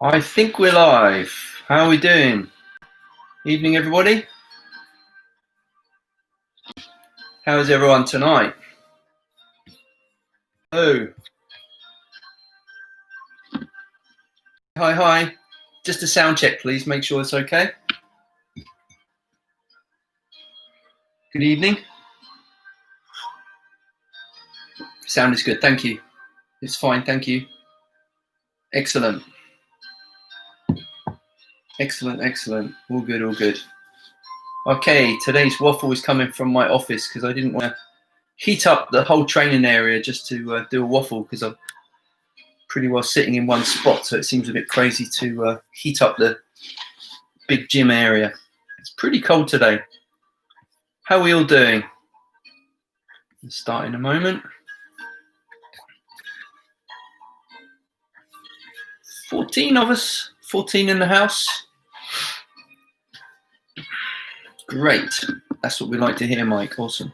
I think we're live. How are we doing? Evening, everybody. How is everyone tonight? Oh. Hi, hi. Just a sound check, please. Make sure it's okay. Good evening. Sound is good. Thank you. It's fine. Thank you. Excellent. Excellent, excellent. All good, all good. Okay, today's waffle is coming from my office because I didn't want to heat up the whole training area just to do a waffle because I'm pretty well sitting in one spot, so it seems a bit crazy to heat up the big gym area. It's pretty cold today. How are we all doing? We'll start in a moment. 14 of us, 14 in the house. Great. That's what we like to hear, Mike. Awesome.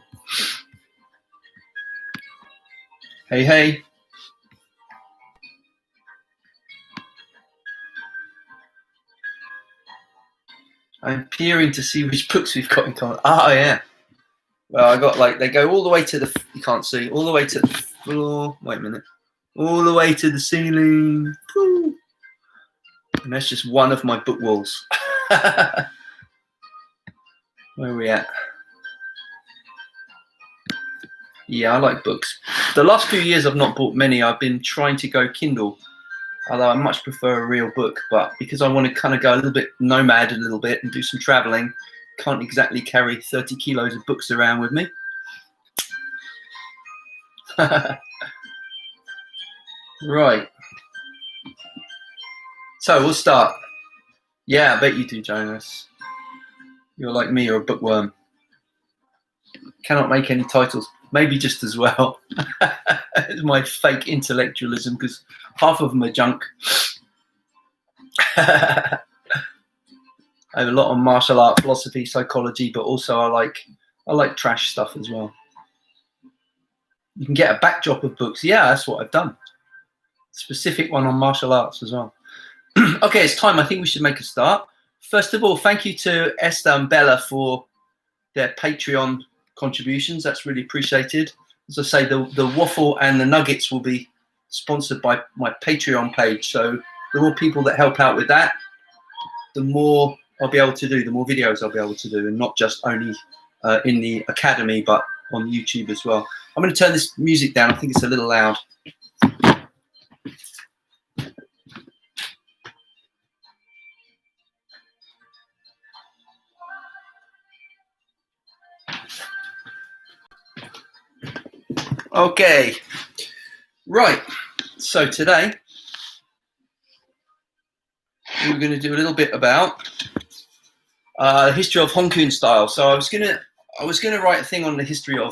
Hey, hey. I'm peering to see which books we've got in common. Ah, yeah. Well, I got like, they go all the way to the, you can't see, all the way to the floor. Wait a minute. All the way to the ceiling. Woo. And that's just one of my book walls. Where are we at? Yeah, I like books. The last few years I've not bought many. I've been trying to go Kindle, although I much prefer a real book. But because I want to kind of go a little bit nomad a little bit and do some traveling, can't exactly carry 30 kilos of books around with me. Right. So we'll start. Yeah, I bet you do, Jonas. You're like me, you're a bookworm. Cannot make any titles. Maybe just as well. It's my fake intellectualism because half of them are junk. I have a lot on martial art, philosophy, psychology, but also I like trash stuff as well. You can get a backdrop of books. Yeah, that's what I've done. Specific one on martial arts as well. Okay, it's time. I think we should make a start. First of all, thank you to Esther and Bella for their Patreon contributions. That's really appreciated. As I say, the waffle and the nuggets will be sponsored by my Patreon page. So the more people that help out with that, the more I'll be able to do, the more videos I'll be able to do, and not just only in the academy, but on YouTube as well. I'm going to turn this music down. I think it's a little loud. Okay, right. So today we're going to do a little bit about the history of Hong Kong style. So I was gonna write a thing on the history of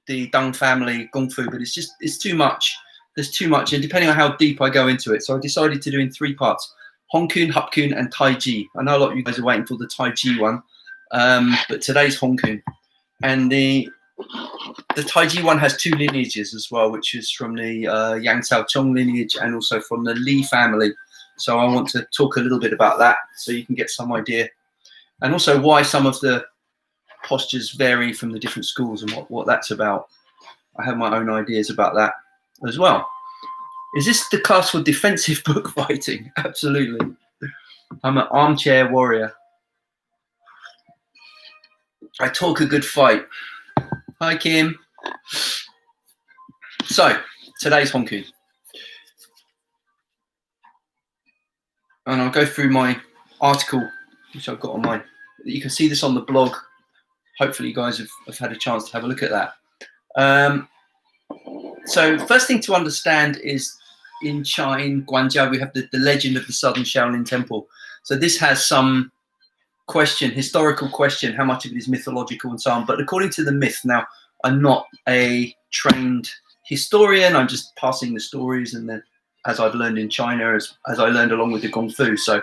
the Deng family Kung Fu, but it's too much. There's too much, and depending on how deep I go into it, so I decided to do in 3 parts: Hong Kong, Hup Kong, and Tai Chi. I know a lot of you guys are waiting for the Tai Chi one, but today's Hong Kong, and the Tai Chi one has 2 lineages as well, which is from the Yang Cao Chong lineage and also from the Li family. So I want to talk a little bit about that so you can get some idea. And also why some of the postures vary from the different schools and what that's about. I have my own ideas about that as well. Is this the class for defensive book fighting? Absolutely. I'm an armchair warrior. I talk a good fight. Hi, Kim. So, today's Hong Kong. And I'll go through my article, which I've got on my... You can see this on the blog. Hopefully you guys have had a chance to have a look at that. So first thing to understand is in Guangzhou, we have the legend of the Southern Shaolin Temple. So this has some historical question, how much of it is mythological and so on. But according to the myth, now I'm not a trained historian, I'm just passing the stories and then as I've learned in China, as I learned along with the Kung Fu. So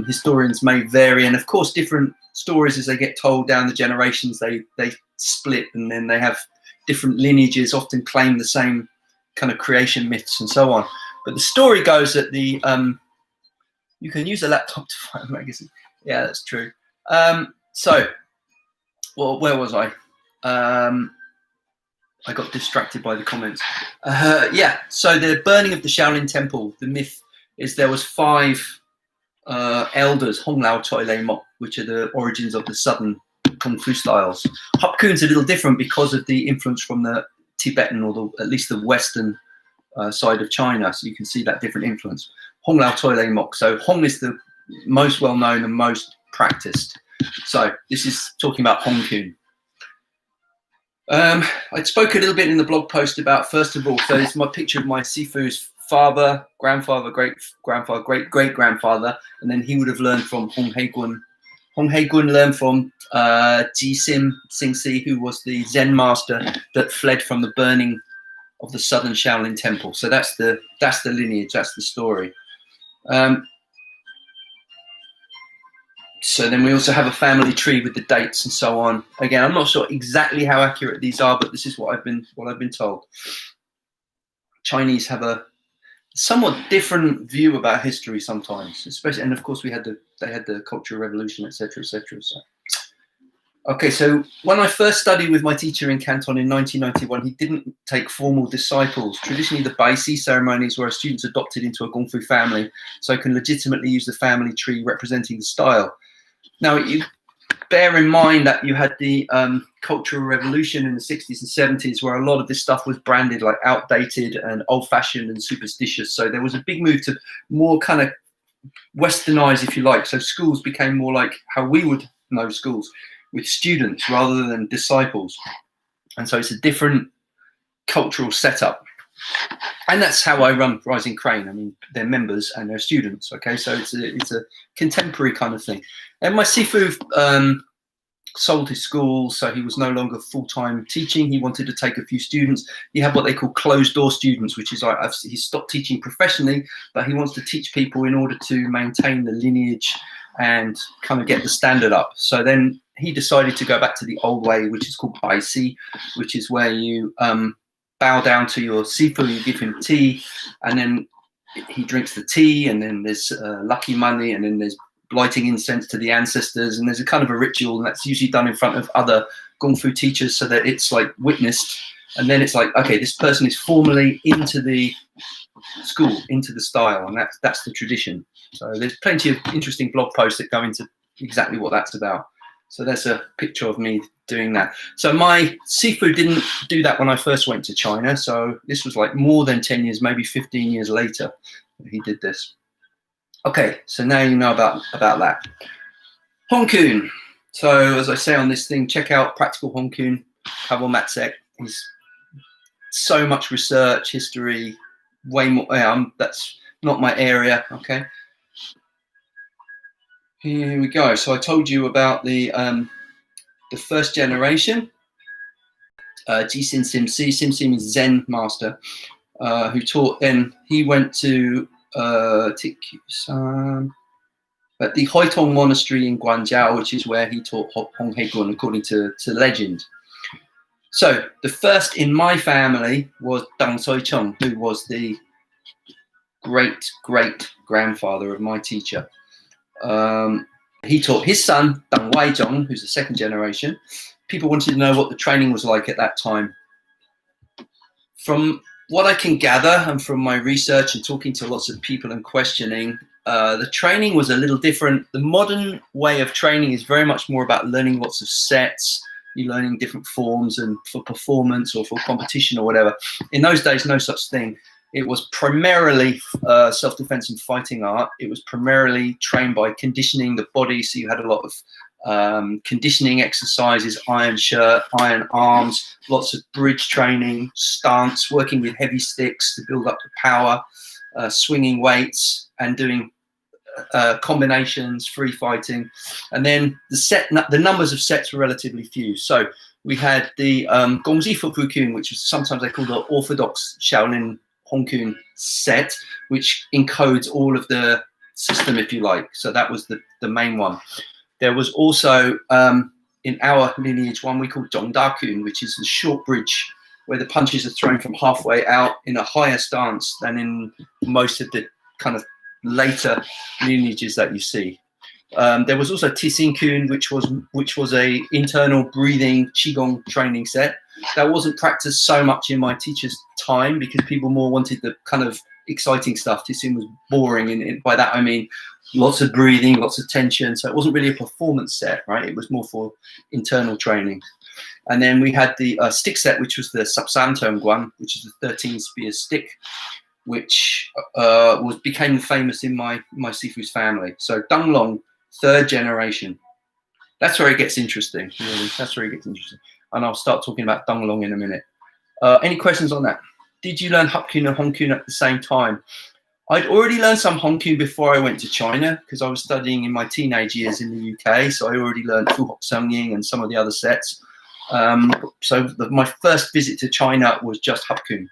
historians may vary, and of course different stories as they get told down the generations, they split, and then they have different lineages, often claim the same kind of creation myths and so on. But the story goes that the You can use a laptop to find a magazine. Yeah, that's true. So, well, where was I? I got distracted by the comments. Yeah, so the burning of the Shaolin Temple, the myth is there was 5 elders, 𝐂𝐴𝐽𝐽 𝐒𝐿𝐴, which are the origins of the southern Kung Fu styles. 𝐷𝐿𝐴's a little different because of the influence from the Tibetan, or at least the western side of China, so you can see that different influence. 𝐂𝐴𝐽𝐽 𝐒𝐿𝐴. So Hong is the most well-known and most practiced. So this is talking about 𝐿𝐴. I spoke a little bit in the blog post about, first of all, so it's my picture of my Sifu's father, grandfather, great-grandfather, great-great-grandfather, and then he would have learned from Hong He-gun. Hong He-gun learned from Ji Xing-Si, who was the Zen master that fled from the burning of the southern Shaolin Temple. So that's the lineage, that's the story. So then we also have a family tree with the dates and so on. Again, I'm not sure exactly how accurate these are, but this is what I've been told. Chinese have a somewhat different view about history sometimes, especially, and of course they had the Cultural Revolution, etc., etc. So, okay, so when I first studied with my teacher in Canton in 1991, he didn't take formal disciples. Traditionally, the Baisi ceremonies where a student's adopted into a Kung Fu family, so can legitimately use the family tree representing the style. Now, you bear in mind that you had the Cultural Revolution in the 60s and 70s, where a lot of this stuff was branded like outdated and old-fashioned and superstitious. So there was a big move to more kind of westernize, if you like. So schools became more like how we would know schools, with students rather than disciples. And so it's a different cultural setup. And that's how I run Rising Crane. I mean, they're members and they're students, okay? So it's a contemporary kind of thing. And my Sifu sold his school, so he was no longer full-time teaching. He wanted to take a few students. He had what they call closed-door students, which is like he stopped teaching professionally, but he wants to teach people in order to maintain the lineage and kind of get the standard up. So then he decided to go back to the old way, which is called Baisi, which is where you bow down to your Sifu, you give him tea, and then he drinks the tea, and then there's lucky money, and then there's lighting incense to the ancestors, and there's a kind of a ritual, and that's usually done in front of other Kung Fu teachers so that it's like witnessed, and then it's like, okay, this person is formally into the school, into the style, and that's the tradition. So there's plenty of interesting blog posts that go into exactly what that's about. So there's a picture of me doing that. So my Sifu didn't do that when I first went to China. So this was like more than 10 years, maybe 15 years later that he did this. Okay, so now you know about that. 𝐿𝐴. So as I say on this thing, check out Practical 𝐿𝐴, Pavel Matzek. He's so much research, history, way more. That's not my area, okay? Here we go. So I told you about the first generation, Ji Xing-Si. Sim is Zen master, who taught. Then he went to Tikkusan at the Haitong Monastery in Guangzhou, which is where he taught Hong He-gun, according to legend. So the first in my family was Deng Soicheng, who was the great-great-grandfather of my teacher. He taught his son, Deng Wai-zhong, who's the second generation. People wanted to know what the training was like at that time. From what I can gather, and from my research and talking to lots of people and questioning, the training was a little different. The modern way of training is very much more about learning lots of sets. You're learning different forms and for performance or for competition or whatever. In those days, no such thing. It was primarily self-defense and fighting art. It was primarily trained by conditioning the body. So you had a lot of conditioning exercises, iron shirt, iron arms, lots of bridge training, stance, working with heavy sticks to build up the power, swinging weights, and doing combinations, free fighting. And then the numbers of sets were relatively few. So we had the Gongji Fufu-kun, which was sometimes they call the orthodox Shaolin 𝐿𝐴 set, which encodes all of the system, if you like. So that was the main one. There was also, in our lineage, one we call 𝐿𝐴-kun, which is the short bridge, where the punches are thrown from halfway out in a higher stance than in most of the kind of later lineages that you see. There was also 𝐒𝐻𝐿, which was a internal breathing qigong training set that wasn't practiced so much in my teacher's time because people more wanted the kind of exciting stuff. 𝐒𝐻𝐿 was boring, and by that I mean lots of breathing, lots of tension. So it wasn't really a performance set, right? It was more for internal training. And then we had the stick set, which was the 𝐒𝐿𝐴𝐷, which is the 13 spear stick, which became famous in my Sifu's family. So Danglong, 3rd generation. That's where it gets interesting. Really. That's where it gets interesting. And I'll start talking about Danglong in a minute. Any questions on that? Did you learn 𝐿𝐴𝐷 and 𝐿𝐴𝐷 at the same time? I'd already learned some 𝐿𝐴𝐷 before I went to China because I was studying in my teenage years in the UK. So I already learned 𝐿𝐴𝐷 and some of the other sets. My first visit to China was just 𝐿𝐴𝐷.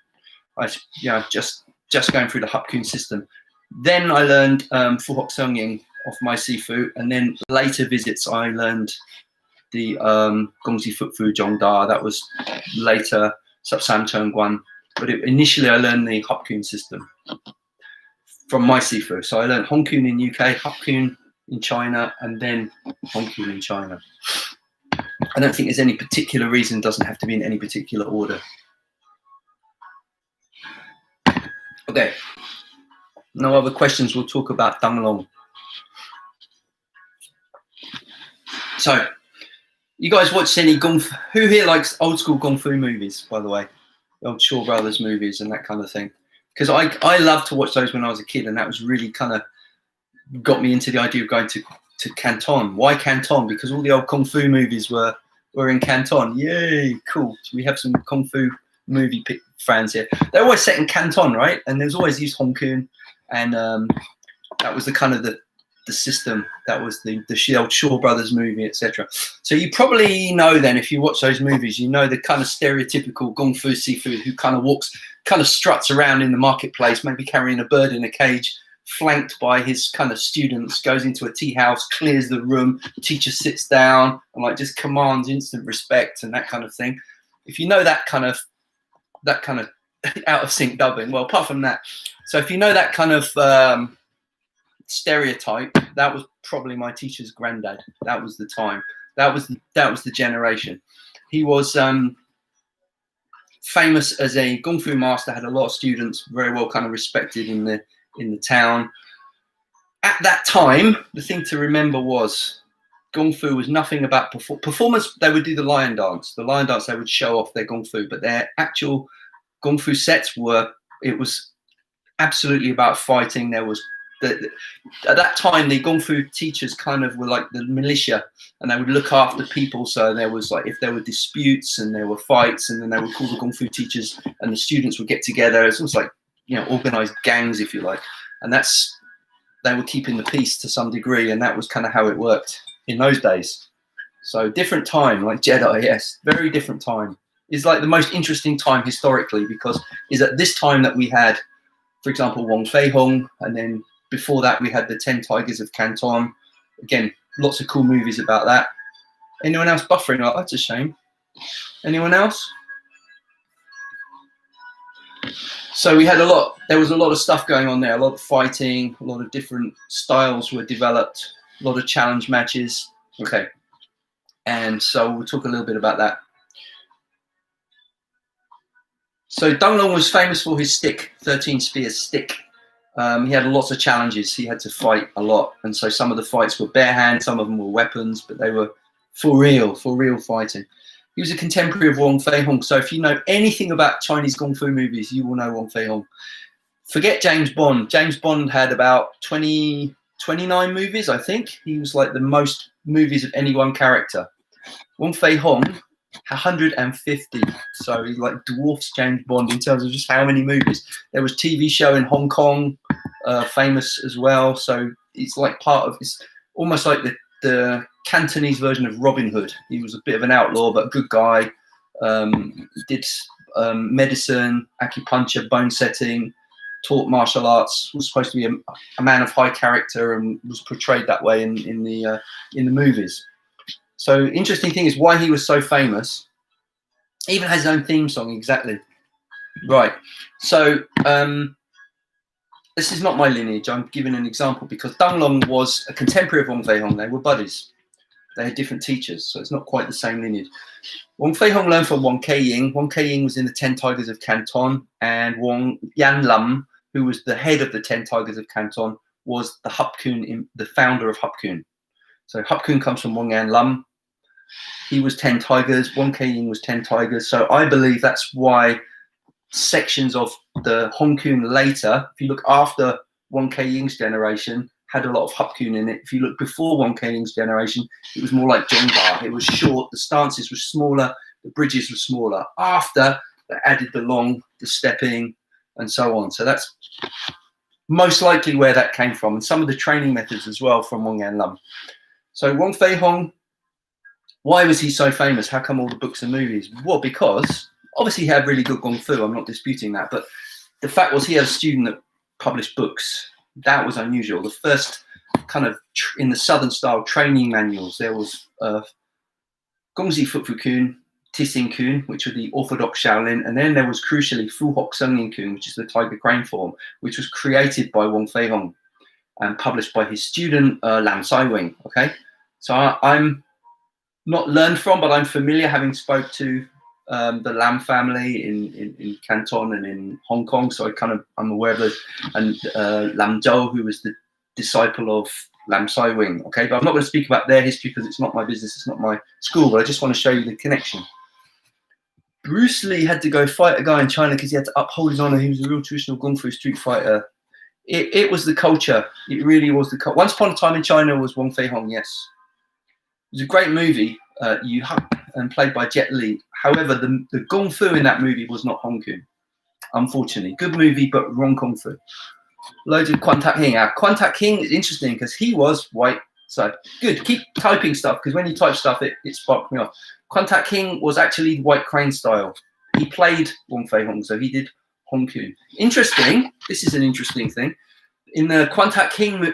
Just going through the 𝐿𝐴𝐷 system. Then I learned 𝐿𝐴𝐷 off my Sifu, and then later visits I learned the Gongzi Futfu Zhongda. That was later 𝐶𝐶 but initially I learned the 𝐿𝐴𝐷 system from my Sifu. So I learned 𝐿𝐴𝐷 in UK, 𝐿𝐴𝐷 in China, and then 𝐿𝐴𝐷 in China. I don't think there's any particular reason. It doesn't have to be in any particular order. Okay. No other questions. We'll talk about Danglong. So, you guys watch any Kung Fu? Who here likes old school Kung Fu movies, by the way? The old Shaw Brothers movies and that kind of thing. Because I loved to watch those when I was a kid, and that was really kind of got me into the idea of going to Canton. Why Canton? Because all the old Kung Fu movies were in Canton. Yay, cool. So we have some Kung Fu movie fans here. They're always set in Canton, right? And there's always used 𝐿𝐴𝐷, and that was the kind of the system. That was the old Shaw Brothers movie, etc. So you probably know then, if you watch those movies, you know the kind of stereotypical Kung Fu Sifu who kind of struts around in the marketplace, maybe carrying a bird in a cage, flanked by his kind of students, goes into a tea house, clears the room, teacher sits down and like just commands instant respect and that kind of thing. If you know that kind of out of sync dubbing, well, apart from that, so if you know that kind of stereotype, that was probably my teacher's granddad. That was the time. That was the generation. He was famous as a Kung Fu master, had a lot of students, very well kind of respected in the town. At that time, the thing to remember was Kung Fu was nothing about performance. They would do the lion dance. The lion dance, they would show off their Kung Fu, but their actual Kung Fu sets it was absolutely about fighting. There was at that time, the Kung Fu teachers kind of were like the militia, and they would look after people. So there was like, if there were disputes and there were fights, and then they would call the Kung Fu teachers, and the students would get together. It's almost like, organized gangs, if you like, and they were keeping the peace to some degree, and that was kind of how it worked in those days. So different time, like Jedi, yes, very different time. It's like the most interesting time historically, because is at this time that we had, for example, Wong Fei Hung, and then before that we had the 10 Tigers of Canton. Again, lots of cool movies about that. Anyone else buffering? Oh, that's a shame. Anyone else? So we had there was a lot of stuff going on there, a lot of fighting, a lot of different styles were developed, a lot of challenge matches. Okay. And so we'll talk a little bit about that. So Danglong was famous for his stick, 13 spears stick. He had lots of challenges. He had to fight a lot. And so some of the fights were bare hand, some of them were weapons, but they were for real fighting. He was a contemporary of Wong Fei Hung. So if you know anything about Chinese Kung Fu movies, you will know Wong Fei Hung. Forget James Bond. James Bond had about 29 movies, I think. He was like the most movies of any one character. Wong Fei Hung, 150. So he like dwarfs James Bond in terms of just how many movies. There was TV show in Hong Kong, famous as well. So it's like it's almost like the Cantonese version of Robin Hood. He was a bit of an outlaw, but a good guy. Did medicine, acupuncture, bone setting, taught martial arts, was supposed to be a man of high character, and was portrayed that way in the movies. So interesting thing is why he was so famous. He even has his own theme song, exactly. Right. So this is not my lineage. I'm giving an example because Dang Long was a contemporary of Wong Fei Hong. They were buddies. They had different teachers, so it's not quite the same lineage. Wong Fei Hong learned from Wang Keiying. Wang Keiying was in the 10 Tigers of Canton, and Wang Yanlam, who was the head of the 10 Tigers of Canton, was the 𝐏𝐻𝐿, the founder of 𝐏𝐻𝐿. So 𝐏𝐻𝐿 comes from Wang Yanlam. He was 10 Tigers. Wang Keiying was 10 Tigers. So I believe that's why sections of the 𝐿 later, if you look after Wang Keiying's generation, had a lot of 𝐏𝐻𝐿 in it. If you look before Wang Keiying's generation, it was more like Zhongba. It was short, the stances were smaller, the bridges were smaller. After, they added the long, the stepping, and so on. So that's most likely where that came from, and some of the training methods as well from Wang Yanlam. So Wang Fei Hong, why was he so famous? How come all the books and movies? Well, because obviously he had really good Kung Fu, I'm not disputing that, but the fact was he had a student that published books. That was unusual. The first kind of, in the Southern style training manuals, there was Gongzi Futfu-kun, Tixing-kun, which were the orthodox Shaolin, and then there was crucially Fu Hok Sung-Yin-kun, which is the Tiger Crane form, which was created by Wang Fei Hong and published by his student Lam Sai-wing. Okay, so I'm not learned from, but I'm familiar, having spoke to the Lam family in Canton and in Hong Kong, so I'm aware of those, and Lam Zhou, who was the disciple of Lam Sai-wing. Okay, but I'm not going to speak about their history because it's not my business, it's not my school, but I just want to show you the connection. Bruce Lee had to go fight a guy in China because he had to uphold his honor. He was a real traditional Kung Fu street fighter. It was the culture. It really was the culture. Once Upon a Time in China was Wang Fei Hong, yes. It was a great movie, and played by Jet Li. However, the Kung Fu in that movie was not 𝐿, unfortunately. Good movie, but wrong Kung Fu. Loads of Quan Tak Hing. Quan Tak Hing is interesting because he was white. So good, keep typing stuff, because when you type stuff, it sparked me off. Quan Tak Hing was actually white crane style. He played Wang Fei Hong, so he did 𝐿. Interesting, this is an interesting thing. In the Quan Tak Hing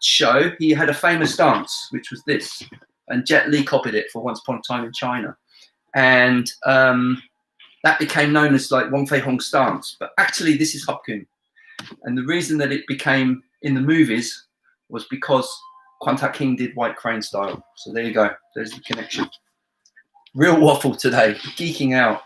show, he had a famous dance, which was this. And Jet Li copied it for Once Upon a Time in China. And that became known as like Wang Fei Hong stance. But actually, this is 𝐏𝐿. And the reason that it became in the movies was because Quan Tak Hing did white crane style. So there you go. There's the connection. Real waffle today. Geeking out.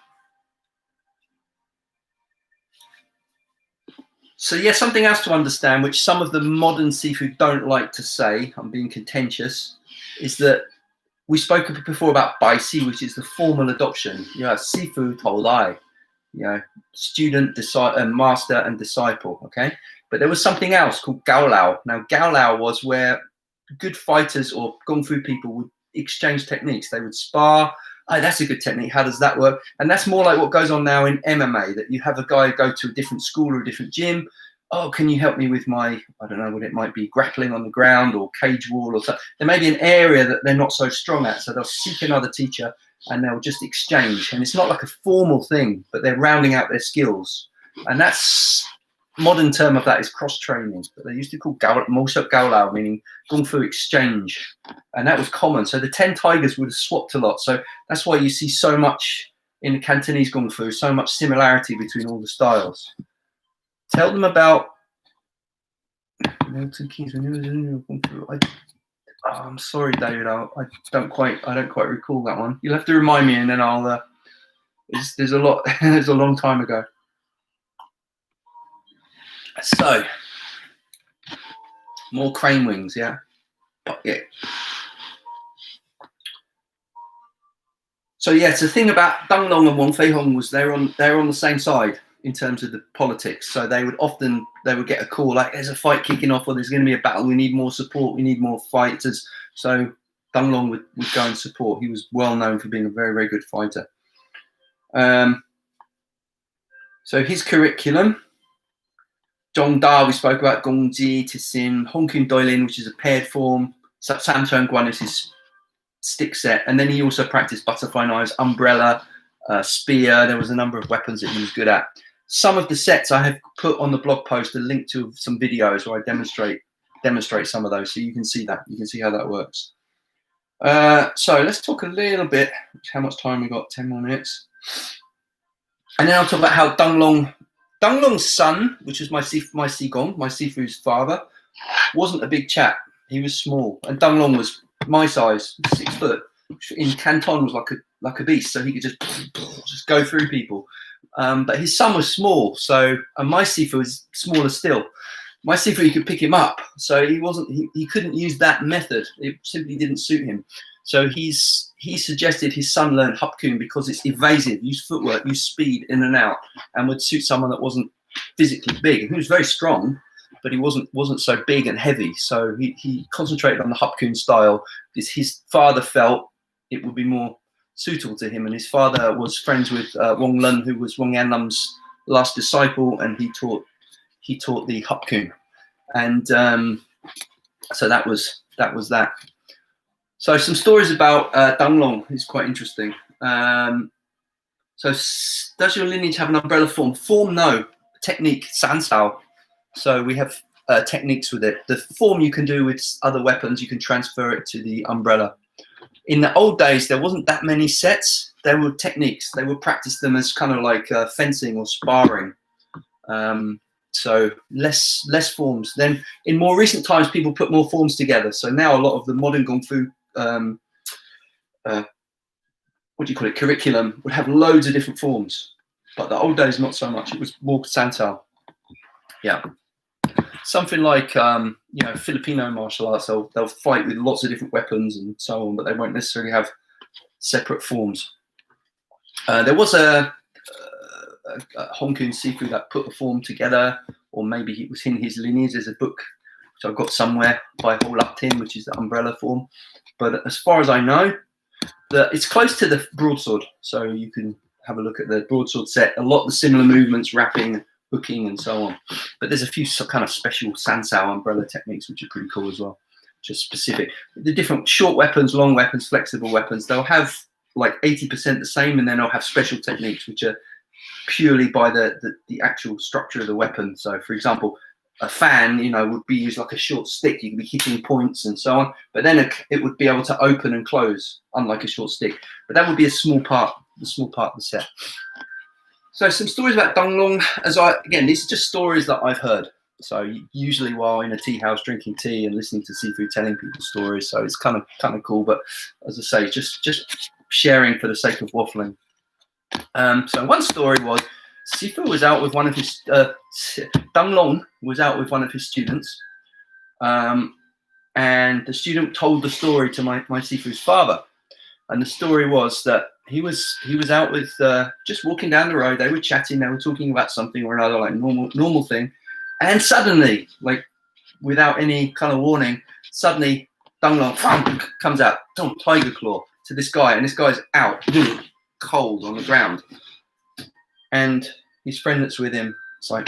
So yeah, something else to understand, which some of the modern seafood don't like to say, I'm being contentious, is that we spoke before about Baisi, which is the formal adoption. You have seafood Tolai, you know, student, master, and disciple. Okay, but there was something else called Gaolao. Now, Gaolao was where good fighters or Kung Fu people would exchange techniques. They would spar. Oh, that's a good technique. How does that work? And that's more like what goes on now in MMA, that you have a guy go to a different school or a different gym. Oh, can you help me with my, I don't know what it might be, grappling on the ground or cage wall or something. There may be an area that they're not so strong at, so they'll seek another teacher and they'll just exchange. And it's not like a formal thing, but they're rounding out their skills. And that's, modern term of that is cross-training. But they used to call Moshok Gaolao, meaning Kung Fu exchange. And that was common. So the 10 Tigers would have swapped a lot. So that's why you see so much in the Cantonese Kung Fu, so much similarity between all the styles. Tell them about I'm sorry, David. I don't quite recall that one. You'll have to remind me, and then I'll. There's a lot. There's a long time ago. So more crane wings, yeah. Yeah. So yeah, the thing about Dang Long and Wang Fei Hong was they're on the same side in terms of the politics. So they would get a call like, there's a fight kicking off, or there's going to be a battle, we need more support, we need more fighters. So Dang Long would go and support. He was well known for being a very, very good fighter. So his curriculum, Zhongda, we spoke about Gongji, Tixing, 𝐿 Doilin, which is a paired form, Samtuan Guan is his stick set, and then he also practiced butterfly knives, umbrella, spear. There was a number of weapons that he was good at. Some of the sets I have put on the blog post a link to some videos where I demonstrate some of those, so you can see that. You can see how that works. So let's talk a little bit. How much time we got? 10 more minutes. And then I'll talk about how Dang Long Danglong's son, which was my 𝐒𝐿𝐴𝐺𝐿, my Sifu's father, wasn't a big chap. He was small, and Danglong was my size, 6 foot. In Canton was like a beast, so he could just go through people. But his son was small, and my Sifu was smaller still. My Sifu, you could pick him up, so he couldn't use that method. It simply didn't suit him. So he suggested his son learn 𝐏𝐿𝐴 because it's evasive, use footwork, use speed in and out, and would suit someone that wasn't physically big. He was very strong, but he wasn't so big and heavy. So he concentrated on the 𝐏𝐿𝐴 style because his father felt it would be more suitable to him. And his father was friends with Wong Lun, who was Wong Yanlam's last disciple, and he taught the 𝐏𝐿𝐴. And so that was that. So some stories about Danglong is quite interesting. So does your lineage have an umbrella form? Form, no. Technique, sansao. So we have techniques with it. The form you can do with other weapons, you can transfer it to the umbrella. In the old days, there wasn't that many sets. There were techniques. They would practice them as kind of like fencing or sparring. So less forms. Then in more recent times, people put more forms together. So now a lot of the modern Kung Fu curriculum would have loads of different forms, but the old days not so much. It was more sansao. Yeah, something like Filipino martial arts. They'll fight with lots of different weapons and so on, but they won't necessarily have separate forms. There was a Hong Kong Sifu that put a form together, or maybe it was in his lineage. There's a book which I've got somewhere by Ho Lap Tin, which is the umbrella form. But as far as I know, it's close to the broadsword. So you can have a look at the broadsword set. A lot of the similar movements, wrapping, hooking, and so on. But there's a few kind of special sansao umbrella techniques, which are pretty cool as well, just specific. The different short weapons, long weapons, flexible weapons, they'll have like 80% the same, and then they'll have special techniques, which are purely by the actual structure of the weapon. So, for example, a fan, would be used like a short stick. You could be hitting points and so on, but then it would be able to open and close, unlike a short stick. But that would be a small part of the set. So some stories about Danglong. Again, these are just stories that I've heard. So usually while in a tea house drinking tea and listening to Sifu telling people stories. So it's kind of cool. But as I say, just sharing for the sake of waffling. So one story was Sifu was out with one of his Danglong was out with one of his students, and the student told the story to my Sifu's father. And the story was that he was out with just walking down the road. They were chatting. They were talking about something or another, like normal thing. And suddenly, like without any kind of warning, suddenly Danglong comes out, tiger claw to this guy, and this guy's out cold on the ground. And his friend that's with him, it's like,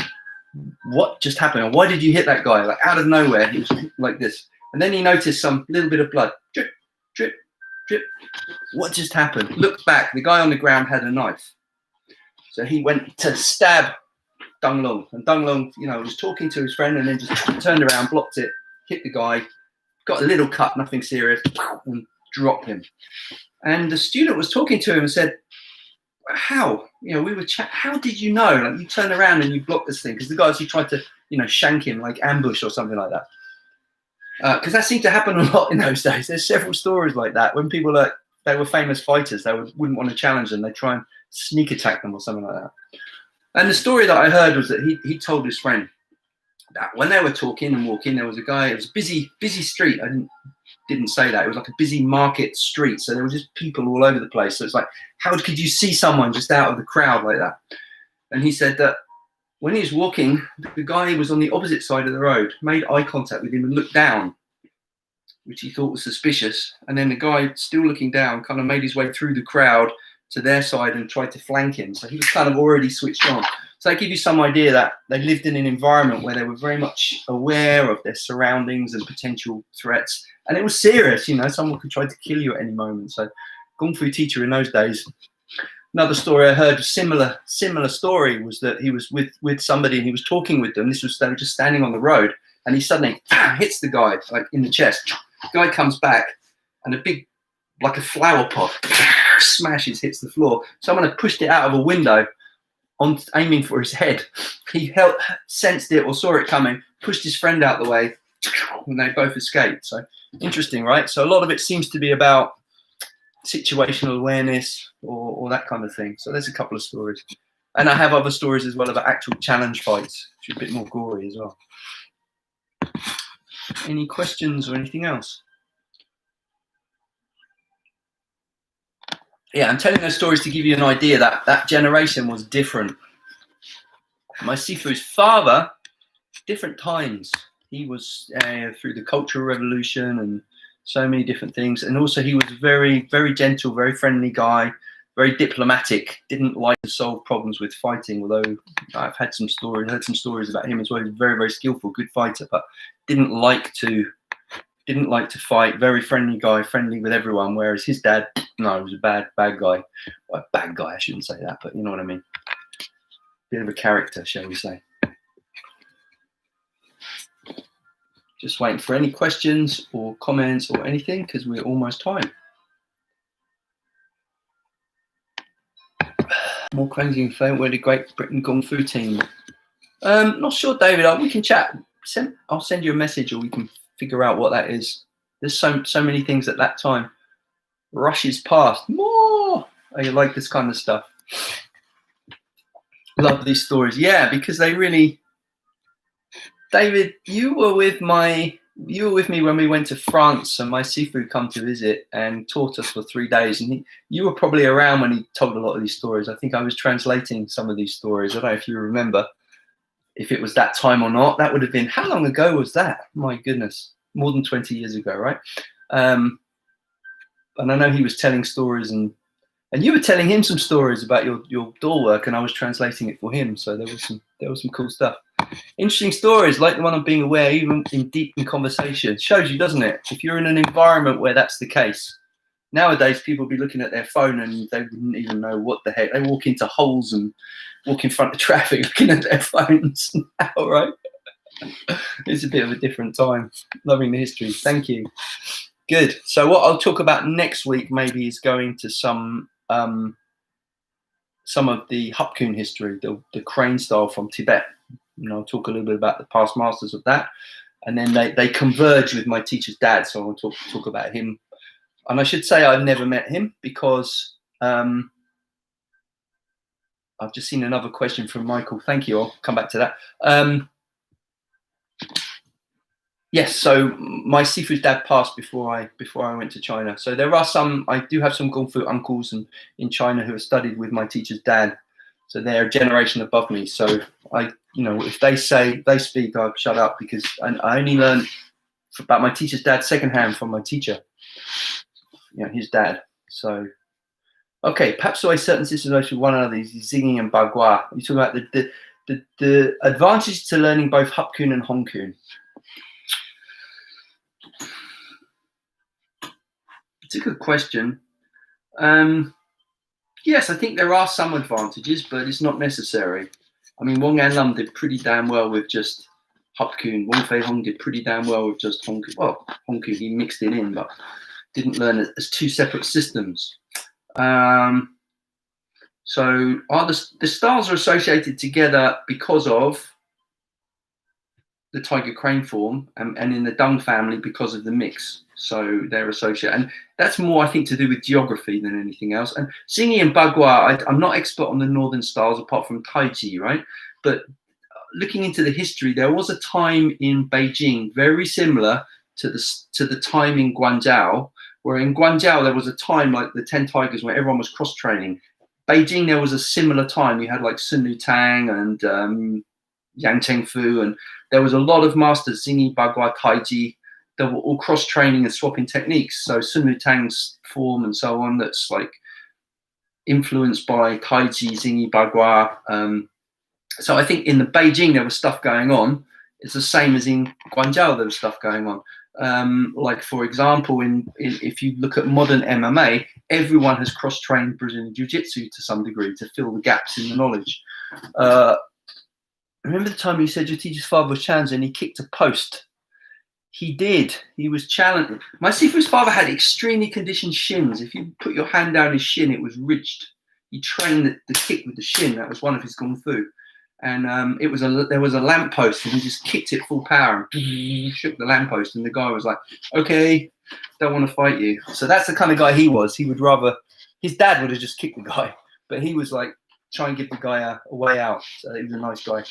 what just happened? Why did you hit that guy? Like out of nowhere, he was like this. And then he noticed some little bit of blood. Drip, drip, drip. What just happened? Looked back, the guy on the ground had a knife. So he went to stab Danglong. And Danglong, was talking to his friend and then just turned around, blocked it, hit the guy, got a little cut, nothing serious, and dropped him. And the student was talking to him and said, how? We were how did you know? Like you turned around and you blocked this thing? Because the guys who tried to, shank him, like ambush or something like that. Because that seemed to happen a lot in those days. There's several stories like that when people they were famous fighters, they wouldn't want to challenge them. They try and sneak attack them or something like that. And the story that I heard was that he told his friend that when they were talking and walking, there was a guy. It was a busy street. I didn't say that. It was like a busy market street. So there were just people all over the place. So it's like, how could you see someone just out of the crowd like that? And he said that when he was walking, the guy was on the opposite side of the road, made eye contact with him and looked down, which he thought was suspicious. And then the guy, still looking down, kind of made his way through the crowd to their side and tried to flank him. So he was kind of already switched on. So that gives you some idea that they lived in an environment where they were very much aware of their surroundings and potential threats. And it was serious, someone could try to kill you at any moment. So Kung Fu teacher in those days. Another story I heard, similar story, was that he was with somebody and he was talking with them. They were just standing on the road, and he suddenly hits the guy like in the chest. The guy comes back, and a big, like a flower pot, smashes, hits the floor. Someone had pushed it out of a window on aiming for his head. He sensed it or saw it coming, pushed his friend out the way, and they both escaped. So interesting, right? So a lot of it seems to be about situational awareness or that kind of thing. So there's a couple of stories. And I have other stories as well about actual challenge fights, which are a bit more gory as well. Any questions or anything else? Yeah, I'm telling those stories to give you an idea that that generation was different. My Sifu's father, different times. He was through the Cultural Revolution and so many different things. And also he was a very, very gentle, very friendly guy, very diplomatic, didn't like to solve problems with fighting, although I've heard some stories about him as well. He was very, very skillful, good fighter, but didn't like to fight, very friendly guy, friendly with everyone, whereas his dad, no, he was a bad guy. Well, bad guy, I shouldn't say that, but you know what I mean. Bit of a character, shall we say. Just waiting for any questions or comments or anything, because we're almost time. More cleansing fame, where the Great Britain Kung Fu team. Not sure, David. We can chat. I'll send you a message, or we can figure out what that is. There's so many things at that time. Rushes past. More. I like this kind of stuff. Love these stories. Yeah, because they really. David, you were with me when we went to France, and my Sifu come to visit and taught us for 3 days. And you were probably around when he told a lot of these stories. I think I was translating some of these stories. I don't know if you remember, if it was that time or not. That would have been, how long ago was that? My goodness, more than 20 years ago, right? And I know he was telling stories, and you were telling him some stories about your door work, and I was translating it for him. So there was some cool stuff. Interesting stories, like the one of being aware, even in deep conversation. Shows you, doesn't it? If you're in an environment where that's the case. Nowadays, people be looking at their phone and they wouldn't even know what the heck. They walk into holes and walk in front of traffic looking at their phones now, right? It's a bit of a different time. Loving the history. Thank you. Good. So what I'll talk about next week maybe is going to some of the 𝐒𝐡𝐚 history, the crane style from Tibet. I'll talk a little bit about the past masters of that, and then they converge with my teacher's dad. So I want to talk about him. And I should say I've never met him, because I've just seen another question from Michael. Thank you. I'll come back to that. Yes, so my Sifu's dad passed before I went to China. So there are I do have some Kung Fu uncles in China who have studied with my teacher's dad. So they're a generation above me. So if they speak, I'll shut up, because I only learned about my teacher's dad secondhand from my teacher, his dad. So, okay, perhaps the way certain systems with one another is 𝐒𝐮𝐩𝐽 and 𝐵𝐴. You talk about the advantage to learning both 𝐒𝐡𝐚 and 𝐿𝐿. It's a good question. Yes, I think there are some advantages, but it's not necessary. I mean, Wong An Lam did pretty damn well with just 𝐒𝐡𝐚. Wong Fei Hung did pretty damn well with just 𝐿𝐿. Well, 𝐿𝐿 he mixed it in, but didn't learn it as two separate systems. So the styles are associated together because of the tiger crane form, and in the Dung family because of the mix. So they're associated, and that's more, I think, to do with geography than anything else. And 𝐒𝐮𝐩 and 𝐵𝐴, I'm not expert on the northern styles apart from Taiji, right? But looking into the history, there was a time in Beijing very similar to the time in Guangzhou, where in Guangzhou there was a time like the 10 Tigers where everyone was cross training. Beijing, there was a similar time. You had like Sun Lutang and Yang Chengfu, and there was a lot of masters, 𝐒𝐮𝐩, 𝐵𝐴, Taiji, that were all cross training and swapping techniques. So Sun Lutang's form and so on, that's like influenced by Taiji, 𝐒𝐮𝐩, 𝐵𝐴. So I think in the Beijing there was stuff going on. It's the same as in Guangzhou there was stuff going on. Like for example, if you look at modern MMA, everyone has cross trained Brazilian Jiu-Jitsu to some degree to fill the gaps in the knowledge. Remember the time you said your teacher's father was challenged and he kicked a post? He did. He was challenged. My Sifu's father had extremely conditioned shins. If you put your hand down his shin, it was ridged. he trained the kick with the shin. That was one of his kung fu. And there was a lamppost, and he just kicked it full power and shook the lamppost. And the guy was like, "Okay, don't want to fight you." So that's the kind of guy he was. He would rather, his dad would have just kicked the guy, but he was like, try and give the guy a way out. So he was a nice guy,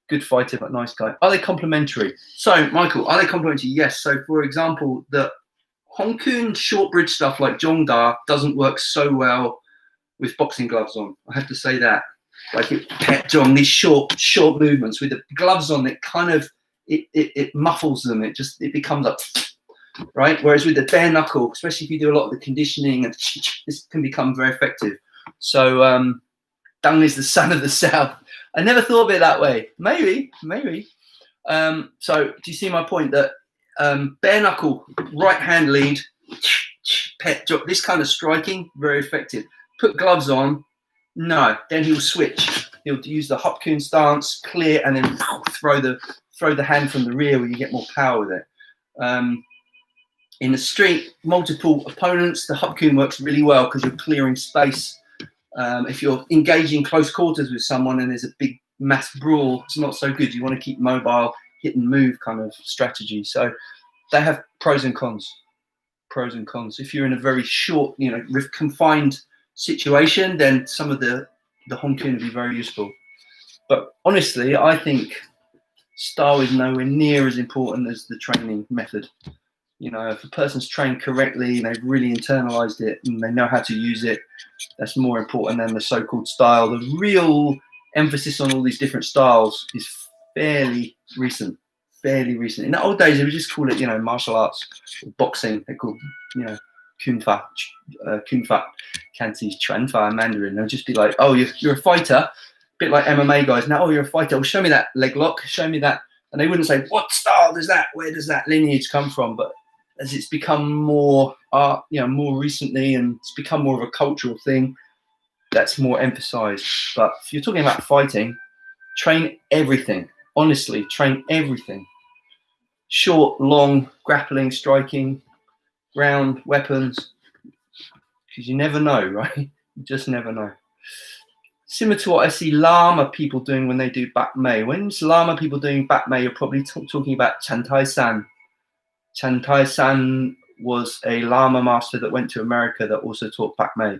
good fighter, but nice guy. Are they complementary? So Michael, are they complementary? Yes. So for example, the 𝐿𝐴 short bridge stuff like 𝐁𝐞𝐜𝐽 doesn't work so well with boxing gloves on. I have to say that. Like these short movements with the gloves on, it kind of it muffles them. It becomes like, right. Whereas with the bare knuckle, especially if you do a lot of the conditioning, and this can become very effective. So Dung is the son of the south. I never thought of it that way. Maybe. So do you see my point that bare knuckle, right hand lead, pet drop, this kind of striking, very effective. Put gloves on. No, then he'll switch. He'll use the 𝐿𝐴 stance, clear, and then throw the hand from the rear where you get more power with it. In the street, multiple opponents, the 𝐿𝐴 works really well because you're clearing space. If you're engaging close quarters with someone and there's a big mass brawl, it's not so good. You want to keep mobile, hit and move kind of strategy. So they have pros and cons. Pros and cons. If you're in a very short, confined situation, then some of the 𝐿𝐴 would be very useful. But honestly, I think style is nowhere near as important as the training method. If a person's trained correctly and they've really internalized it and they know how to use it, that's more important than the so-called style. The real emphasis on all these different styles is fairly recent. In the old days, they would just call it, martial arts, boxing. They called, Kunfa, Cantonese, Chuanfa, and Mandarin. They'll just be like, "Oh, you're a fighter," a bit like MMA guys. Now, "Oh, you're a fighter. Well, show me that leg lock. Show me that." And they wouldn't say, "What style does that? Where does that lineage come from?" But as it's become more more recently, and it's become more of a cultural thing, that's more emphasized. But if you're talking about fighting, train everything. Honestly, train everything. Short, long, grappling, striking, ground, weapons, because you never know, right? You just never know. Similar to what I see Lama people doing when they do Bak Mei. When Lama people doing Bak Mei, you're probably talking about Chan Tai San. Chan Tai San was a Lama master that went to America that also taught Bak Mei.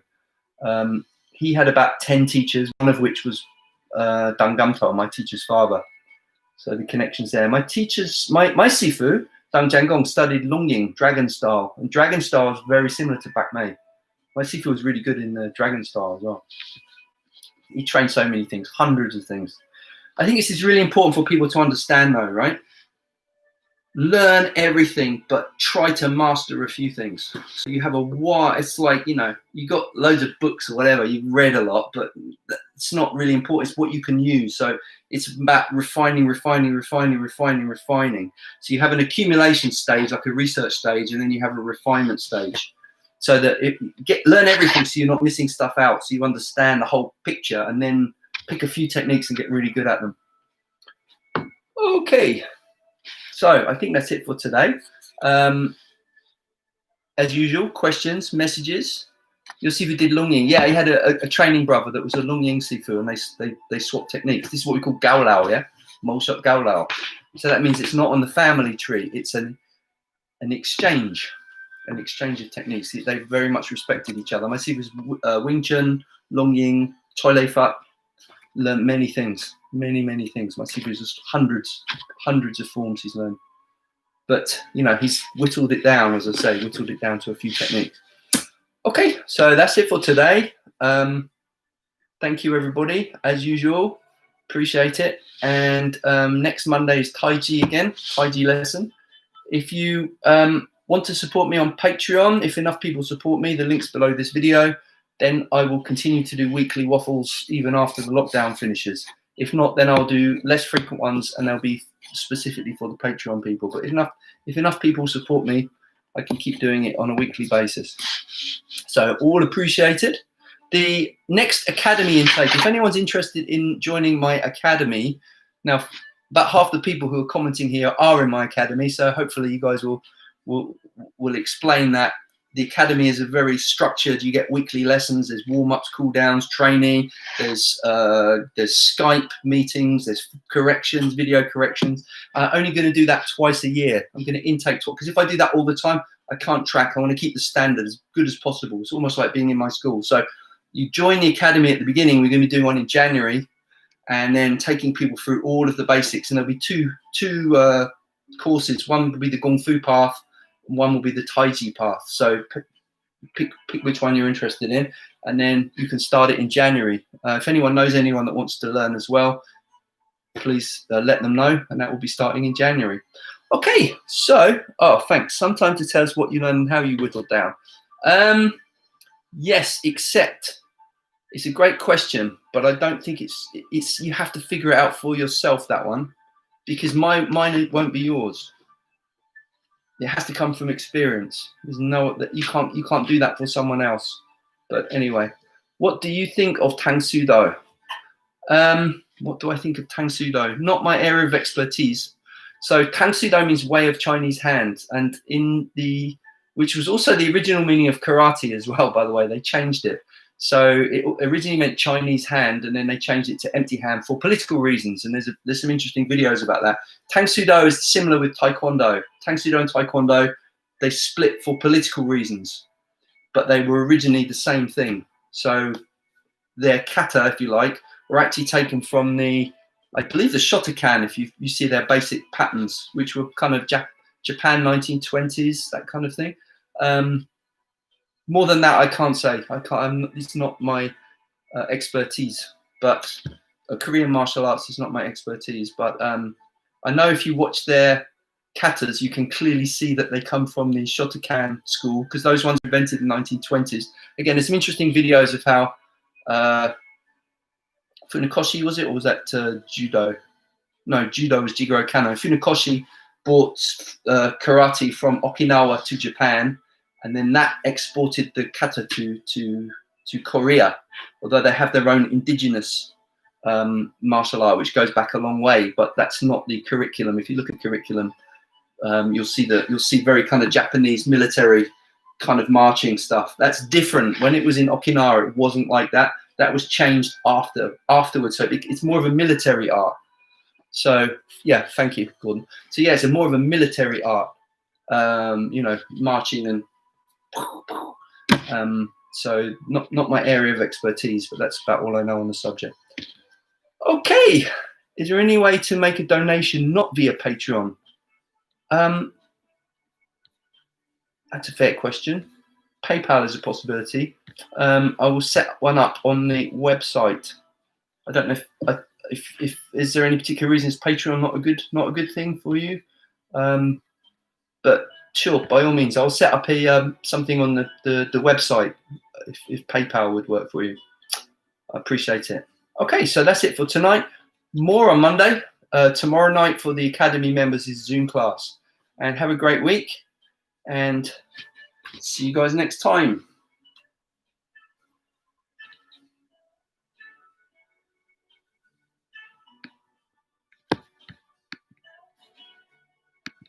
He had about 10 teachers, one of which was Dang Gamto, my teacher's father. So the connections there. My teachers, my Sifu, Dang Jianggong, studied Longying, dragon style. And dragon style is very similar to Bak Mei. My Sifu was really good in the dragon style as well. He trained so many things, hundreds of things. I think this is really important for people to understand though, right? Learn everything, but try to master a few things. So you have it's like, you got loads of books or whatever, you've read a lot, but it's not really important. It's what you can use. So it's about refining. So you have an accumulation stage, like a research stage, and then you have a refinement stage. So that learn everything so you're not missing stuff out, so you understand the whole picture, and then pick a few techniques and get really good at them. Okay. So I think that's it for today. As usual, questions, messages. Your Sifu did Longying. Yeah, he had a training brother that was a Longying Sifu, and they swapped techniques. This is what we call Gaolao, yeah? Molshot Gaolao. So that means it's not on the family tree. It's an exchange of techniques. They very much respected each other. My Sifu was Wing Chun, Longying, Choi Lei Fat. Learned many things, many things. My Sifu is just hundreds of forms he's learned. But, he's whittled it down, as I say, to a few techniques. Okay, so that's it for today. Thank you, everybody, as usual. Appreciate it. And next Monday is Tai Chi again, Tai Chi lesson. If you want to support me on Patreon, if enough people support me, the link's below this video, then I will continue to do weekly waffles even after the lockdown finishes. If not, then I'll do less frequent ones, and they'll be specifically for the Patreon people. But if enough people support me, I can keep doing it on a weekly basis. So all appreciated. The next academy intake, if anyone's interested in joining my academy, now about half the people who are commenting here are in my academy, so hopefully you guys will explain that the academy is a very structured. You get weekly lessons. There's warm-ups, cool-downs, training. There's Skype meetings. There's corrections, video corrections. I'm only going to do that twice a year. I'm going to intake talk, because if I do that all the time, I can't track. I want to keep the standard as good as possible. It's almost like being in my school. So you join the academy at the beginning. We're going to be doing one in January, and then taking people through all of the basics. And there'll be two courses. One will be the Kung Fu path, and one will be the Tai Chi path. So pick which one you're interested in, and then you can start it in January. If anyone knows anyone that wants to learn as well, please let them know, and that will be starting in January. Okay, so, thanks. Some time to tell us what you learned and how you whittled down. Yes, except it's a great question, but I don't think it's you have to figure it out for yourself, that one, because mine won't be yours. It has to come from experience. There's no that you can't do that for someone else. But anyway, what do you think of Tang Soo Do? What do I think of Tang Soo Do? Not my area of expertise. So Tang Soo Do means way of Chinese hand, and which was also the original meaning of karate as well, by the way. They changed it. So it originally meant Chinese hand, and then they changed it to empty hand for political reasons. And there's some interesting videos about that. Tang Soo Do is similar with Taekwondo. Tang Soo Do and Taekwondo, they split for political reasons, but they were originally the same thing. So their kata, if you like, were actually taken from I believe the 𝐂𝐡𝐚𝐧𝐬𝐿, if you see their basic patterns, which were kind of Japan 1920s, that kind of thing. More than that, I can't say. It's not my expertise. But Korean martial arts is not my expertise. But I know if you watch their katas, you can clearly see that they come from the 𝐂𝐡𝐚𝐧𝐬𝐿 school, because those ones were invented in the 1920s. Again, there's some interesting videos of how Funakoshi, was it, or was that judo? No, judo was Jigoro Kano. Funakoshi brought karate from Okinawa to Japan, and then that exported the kata to Korea, although they have their own indigenous martial art, which goes back a long way, but that's not the curriculum. If you look at curriculum, you'll see very kind of Japanese military kind of marching stuff. That's different. When it was in Okinawa, it wasn't like that. That was changed afterwards. So it's more of a military art. So yeah, thank you, Gordon. So yeah, it's more of a military art. Marching and so not my area of expertise, but that's about all I know on the subject. Okay, is there any way to make a donation not via Patreon? That's a fair question. PayPal is a possibility. I will set one up on the website. I don't know if is there any particular reason is Patreon not a good thing for you? But sure, by all means, I'll set up something on the website if PayPal would work for you. I appreciate it. Okay, so that's it for tonight. More on Monday. Tomorrow night for the Academy members is Zoom class. And have a great week, and see you guys next time.